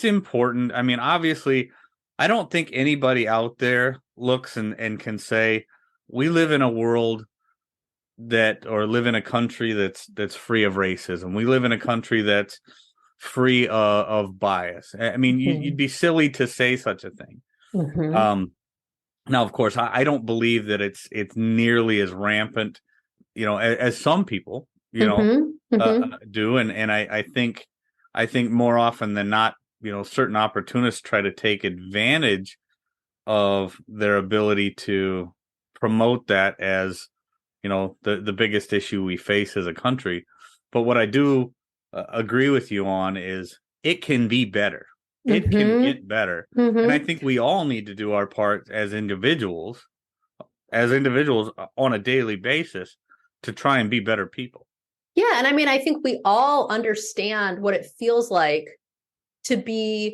S1: important. I mean, obviously, I don't think anybody out there looks and can say we live in a world or live in a country that's free of racism. We live in a country that's free of bias. I mean, you'd be silly to say such a thing. Now, of course, I don't believe that it's nearly as rampant, as some people, do. And I think more often than not, certain opportunists try to take advantage of their ability to promote that as, the biggest issue we face as a country. But what I do agree with you on is it can be better. It can get better. And I think we all need to do our part as individuals on a daily basis to try and be better people.
S2: Yeah. And I mean, I think we all understand what it feels like to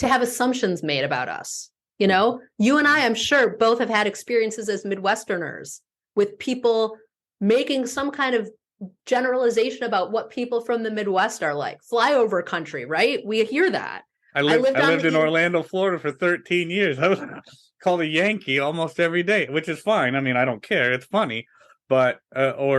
S2: have assumptions made about us. You and I, I'm sure, both have had experiences as Midwesterners with people making some kind of generalization about what people from the Midwest are like. Flyover country, right? We hear that.
S1: I lived in Orlando, Florida for 13 years. I was called a Yankee almost every day, which is fine. I mean, I don't care. It's funny. But, Midwest,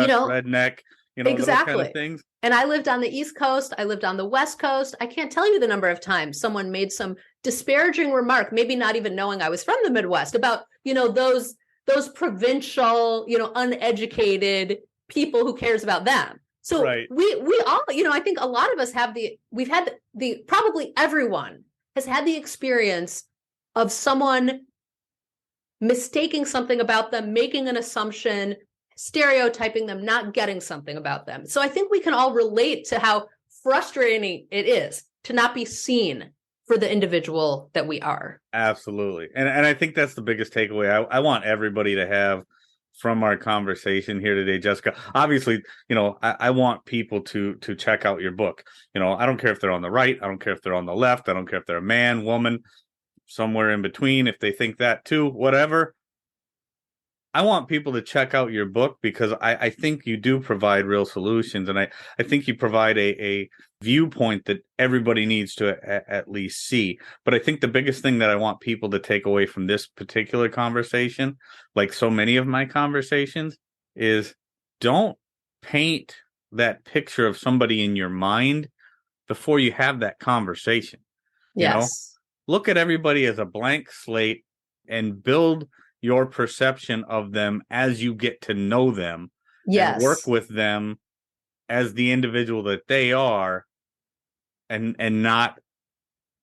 S1: redneck,
S2: exactly.
S1: Those kind of things.
S2: And I lived on the East Coast. I lived on the West Coast. I can't tell you the number of times someone made some disparaging remark, maybe not even knowing I was from the Midwest, about, those provincial, uneducated people. Who cares about them? So right. we all, I think a lot of us probably everyone has had the experience of someone mistaking something about them, making an assumption, stereotyping them, not getting something about them. So I think we can all relate to how frustrating it is to not be seen for the individual that we are.
S1: Absolutely. And I think that's the biggest takeaway I want everybody to have from our conversation here today, Jessica. Obviously, I want people to check out your book. I don't care if they're on the right. I don't care if they're on the left. I don't care if they're a man, woman, somewhere in between. If they think that too, whatever. I want people to check out your book because I think you do provide real solutions. And I think you provide a viewpoint that everybody needs to at least see. But I think the biggest thing that I want people to take away from this particular conversation, like so many of my conversations, is don't paint that picture of somebody in your mind before you have that conversation.
S2: Yes.
S1: Look at everybody as a blank slate and build your perception of them as you get to know them.
S2: Yes.
S1: And work with them as the individual that they are, and not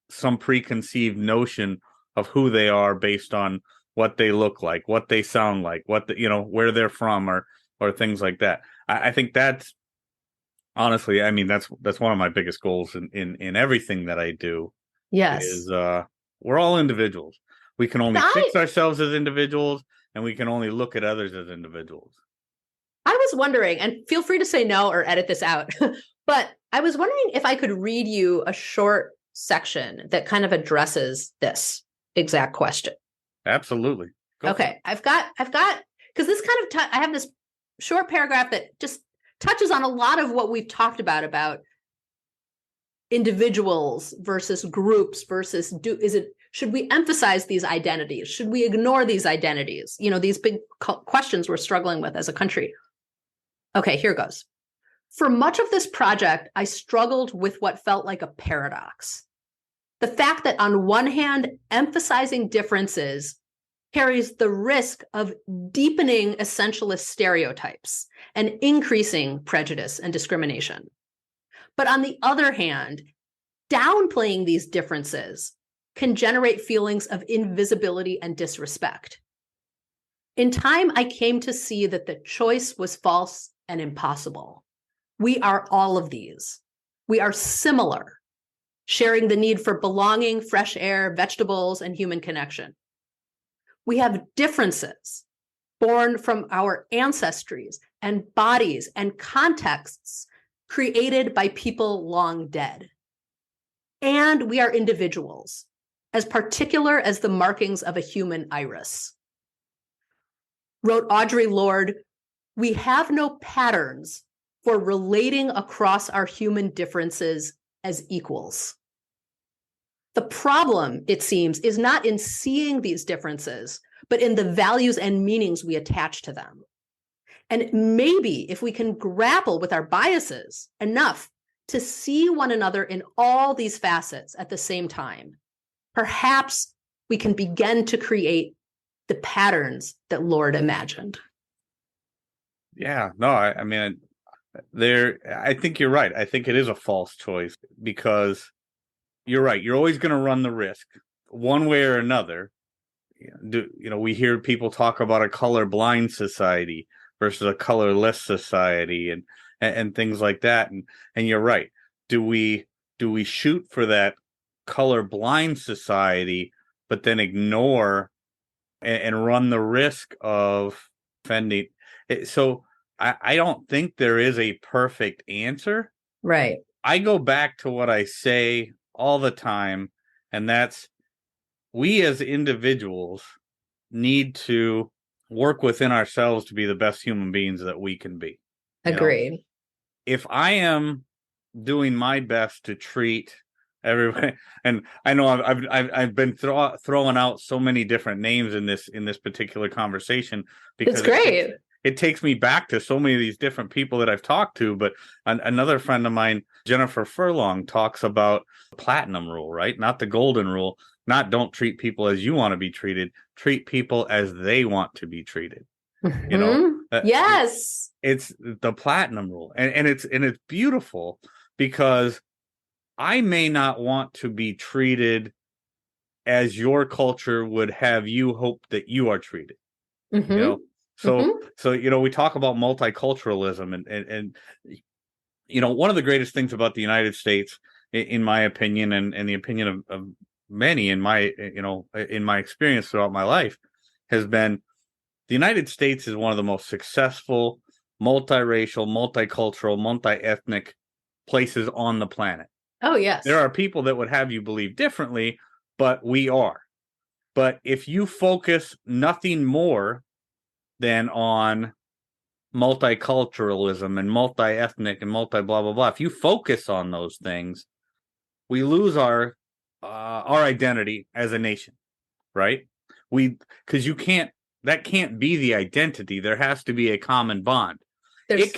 S1: some preconceived notion of who they are based on what they look like, what they sound like, where they're from, or things like that. I think that's honestly, I mean, that's one of my biggest goals in everything that I do.
S2: Yes.
S1: Is we're all individuals. We can only fix ourselves as individuals, and we can only look at others as individuals.
S2: I was wondering, and feel free to say no or edit this out, but I was wondering if I could read you a short section that kind of addresses this exact question.
S1: Absolutely.
S2: Okay. I've got, because this kind of, I have this short paragraph that just touches on a lot of what we've talked about individuals versus groups versus should we emphasize these identities? Should we ignore these identities? These big questions we're struggling with as a country. Okay, here goes. For much of this project, I struggled with what felt like a paradox. The fact that on one hand, emphasizing differences carries the risk of deepening essentialist stereotypes and increasing prejudice and discrimination. But on the other hand, downplaying these differences can generate feelings of invisibility and disrespect. In time, I came to see that the choice was false and impossible. We are all of these. We are similar, sharing the need for belonging, fresh air, vegetables, and human connection. We have differences born from our ancestries and bodies and contexts created by people long dead. And we are individuals, as particular as the markings of a human iris. Wrote Audre Lorde, we have no patterns for relating across our human differences as equals. The problem, it seems, is not in seeing these differences, but in the values and meanings we attach to them. And maybe if we can grapple with our biases enough to see one another in all these facets at the same time, perhaps we can begin to create the patterns that Lorde imagined.
S1: Yeah, no, I mean, I think you're right. I think it is a false choice because you're right. You're always going to run the risk one way or another. We hear people talk about a colorblind society versus a colorless society and things like that. And you're right. Do we shoot for that colorblind society, but then ignore and run the risk of offending? So I don't think there is a perfect answer.
S2: Right.
S1: I go back to what I say all the time, and that's we as individuals need to work within ourselves to be the best human beings that we can be.
S2: Agreed.
S1: If I am doing my best to treat everybody, and I know I've been throwing out so many different names in this particular conversation because
S2: it's great.
S1: It takes me back to so many of these different people that I've talked to. But another friend of mine, Jennifer Furlong, talks about the platinum rule, right? Not the golden rule. Not don't treat people as you want to be treated. Treat people as they want to be treated.
S2: Mm-hmm. Yes.
S1: It's the platinum rule. And it's beautiful because I may not want to be treated as your culture would have you hope that you are treated.
S2: Mm-hmm.
S1: So we talk about multiculturalism and one of the greatest things about the United States, in my opinion, and the opinion of many in my experience throughout my life, has been the United States is one of the most successful multiracial, multicultural, multi-ethnic places on the planet.
S2: Oh, yes.
S1: There are people that would have you believe differently, but we are. But if you focus nothing more than on multiculturalism and multi-ethnic and multi-blah, blah, blah, if you focus on those things, we lose our identity as a nation, right? Because that can't be the identity. There has to be a common bond. It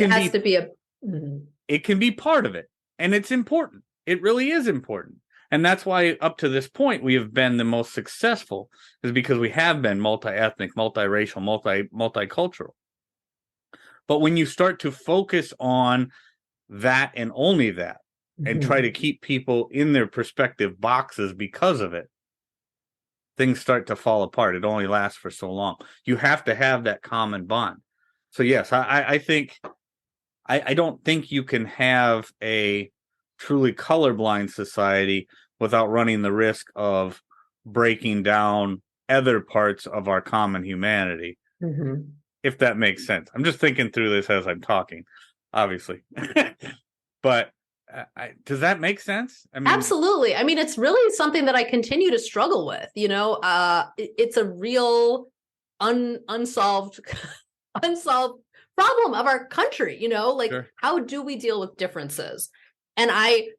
S1: can be part of it, and it's important. It really is important. And that's why up to this point, we have been the most successful, is because we have been multi-ethnic, multiracial, multicultural. But when you start to focus on that and only that, and try to keep people in their respective boxes because of it, things start to fall apart. It only lasts for so long. You have to have that common bond. So yes, I think I don't think you can have a truly colorblind society without running the risk of breaking down other parts of our common humanity.
S2: Mm-hmm.
S1: If that makes sense. I'm just thinking through this as I'm talking, obviously. But does that make sense? I mean,
S2: absolutely. I mean, it's really something that I continue to struggle with. It's a real unsolved problem of our country. Sure. How do we deal with differences? And I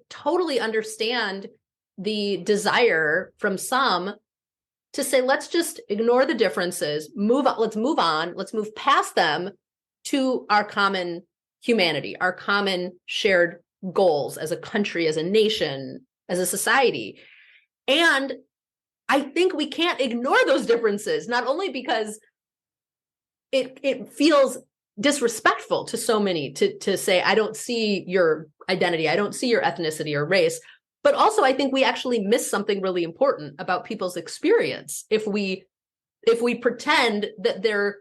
S2: totally understand the desire from some to say, let's just ignore the differences, let's move on, let's move past them to our common humanity, our common shared goals as a country, as a nation, as a society. And I think we can't ignore those differences, not only because it feels disrespectful to so many to say, I don't see your identity, I don't see your ethnicity or race, but also I think we actually miss something really important about people's experience if we pretend that their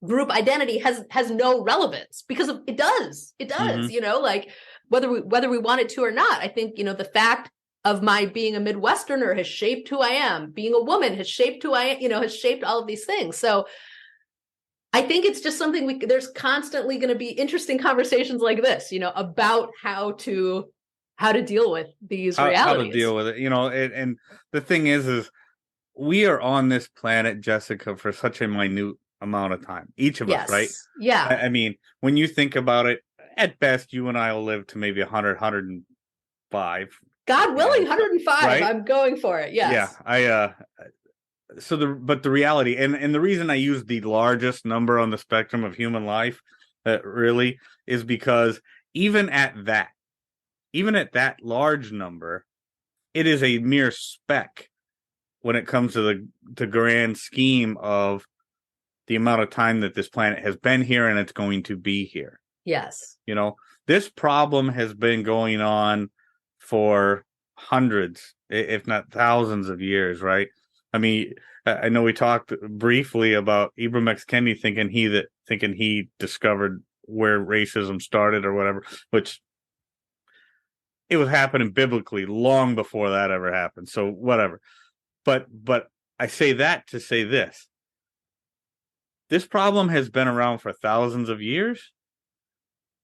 S2: group identity has no relevance, because it does,
S1: Mm-hmm.
S2: whether we want it to or not. I think, the fact of my being a Midwesterner has shaped who I am. Being a woman has shaped who I am, has shaped all of these things. So I think it's just something there's constantly going to be interesting conversations like this, about how to deal with these realities.
S1: How to deal with it, and the thing is we are on this planet, Jessica, for such a minute amount of time, each of us, right?
S2: Yeah.
S1: I mean, when you think about it, at best, you and I will live to maybe 100, 105.
S2: God willing, 105. Right? I'm going for it. Yes.
S1: Yeah. But the reality, and the reason I use the largest number on the spectrum of human life, really, is because even at that large number, it is a mere speck when it comes to the grand scheme of the amount of time that this planet has been here and it's going to be here.
S2: Yes.
S1: This problem has been going on for hundreds, if not thousands of years, right? I mean, I know we talked briefly about Ibram X. Kendi thinking he discovered where racism started or whatever, which it was happening biblically long before that ever happened. So whatever. But I say that to say this. This problem has been around for thousands of years.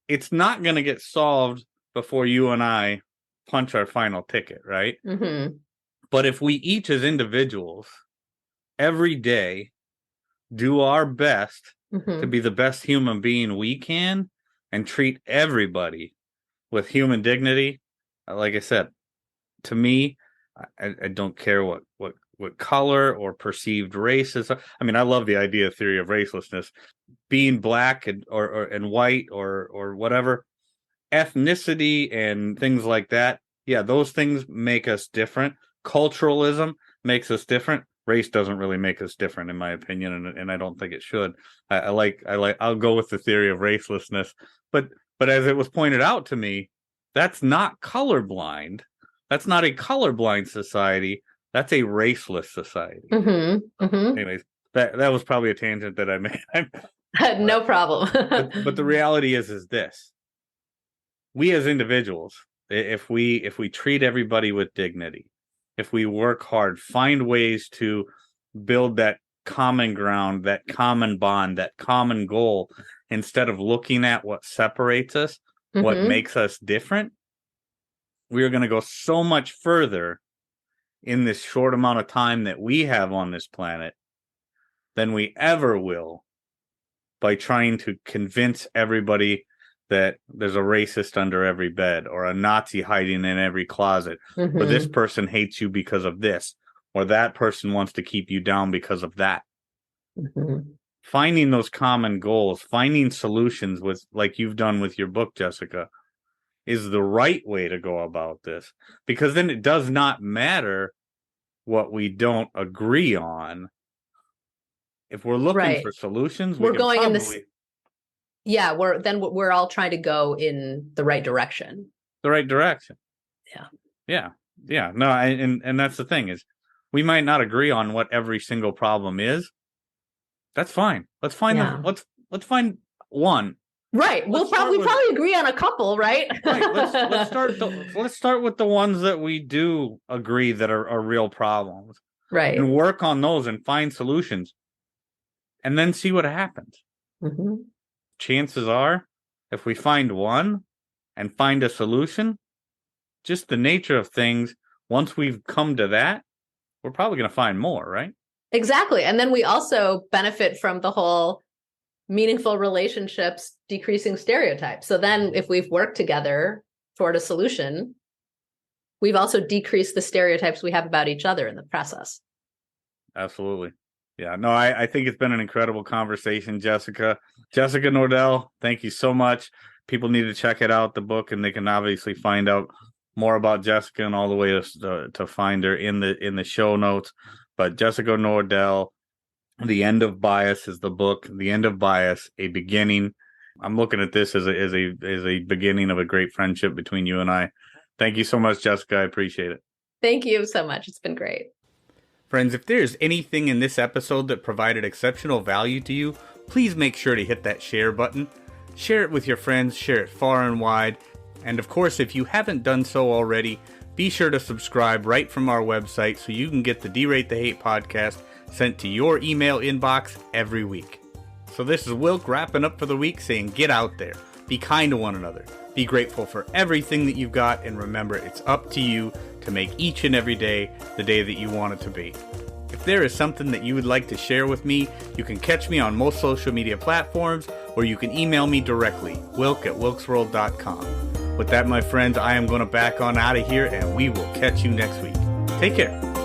S1: It's not going to get solved before you and I punch our final ticket, right?
S2: Mm-hmm.
S1: But if we each as individuals every day do our best to be the best human being we can and treat everybody with human dignity, like I said, to me, I don't care what color or perceived race is. I mean, I love the idea of theory of racelessness. Being black and white or whatever, ethnicity and things like that. Yeah, those things make us different. Culturalism makes us different. Race doesn't really make us different, in my opinion, and I don't think it should. I'll go with the theory of racelessness. But as it was pointed out to me, that's not colorblind. That's not a colorblind society. That's a raceless society.
S2: Mm-hmm. Mm-hmm.
S1: Anyways, that was probably a tangent that I made.
S2: No problem.
S1: but the reality is this: we as individuals, if we treat everybody with dignity, if we work hard, find ways to build that common ground, that common bond, that common goal, instead of looking at what separates us, what makes us different, we are going to go so much further in this short amount of time that we have on this planet than we ever will by trying to convince everybody that there's a racist under every bed or a Nazi hiding in every closet, or this person hates you because of this, or that person wants to keep you down because of that. Finding those common goals, finding solutions with, like you've done with your book, Jessica, is the right way to go about this, because then it does not matter what we don't agree on. If we're looking for solutions,
S2: we're going in this. Yeah, we're all trying to go in the right direction.
S1: The right direction.
S2: Yeah.
S1: No, and that's the thing, is we might not agree on what every single problem is. That's fine. Let's find let's find one.
S2: Right. We probably agree on a couple, right?
S1: Right. Let's start with the ones that we do agree that are real problems.
S2: Right.
S1: And work on those and find solutions. And then see what happens. Chances are, if we find one and find a solution, just the nature of things, once we've come to that, we're probably going to find more, right?
S2: Exactly. And then we also benefit from the whole meaningful relationships, decreasing stereotypes. So then if we've worked together toward a solution, we've also decreased the stereotypes we have about each other in the process.
S1: Absolutely. Yeah, no, I think it's been an incredible conversation, Jessica. Jessica Nordell, thank you so much. People need to check it out, the book, and they can obviously find out more about Jessica and all the way to find her in the show notes. But Jessica Nordell, The End of Bias is the book. The End of Bias, a beginning. I'm looking at this as a beginning of a great friendship between you and I. Thank you so much, Jessica. I appreciate it.
S2: Thank you so much. It's been great.
S1: Friends, if there's anything in this episode that provided exceptional value to you, please make sure to hit that share button. Share it with your friends, share it far and wide. And of course, if you haven't done so already, be sure to subscribe right from our website so you can get the D-Rate the Hate podcast sent to your email inbox every week. So this is Wilk wrapping up for the week saying get out there, be kind to one another, be grateful for everything that you've got, and remember it's up to you to make each and every day the day that you want it to be. If there is something that you would like to share with me, you can catch me on most social media platforms, or you can email me directly, wilk@wilksworld.com. With that, my friends, I am going to back on out of here, and we will catch you next week. Take care.